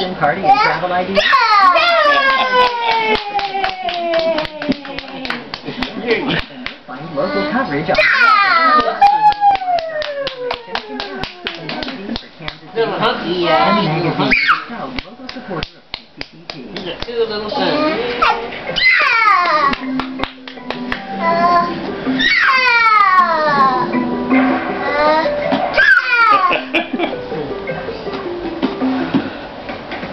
registration, party, and travel ID. Find local coverage on local supporter of PCT. These are two little things.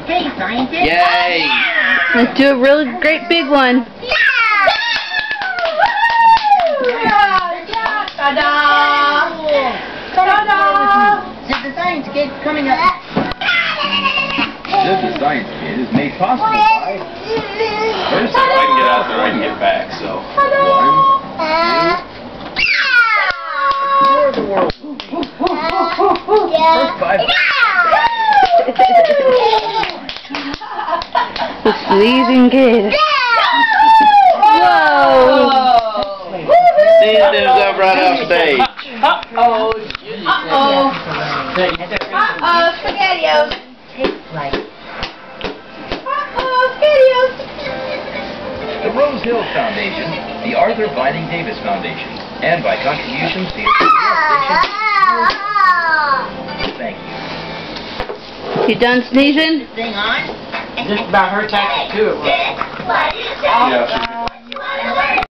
Hey, scientist! Yay! Let's do a really great big one. Ta-da! Ta-da! This is the Science Kid coming up. This is Science Kid is made possible by... First, if I can get out there, I can get back, so... 1, 2... Explore the world. First 5... The sneezing kid. Whoa! Xander's up right off stage. Uh-oh. Uh-oh. Uh-oh, SpaghettiOs. Like... Uh-oh, SpaghettiOs. The Rose Hill Foundation, the Arthur Vining Davis Foundation, and by contributions to Thank you. You done sneezing? Thing on? Just about her taxes too. Yeah,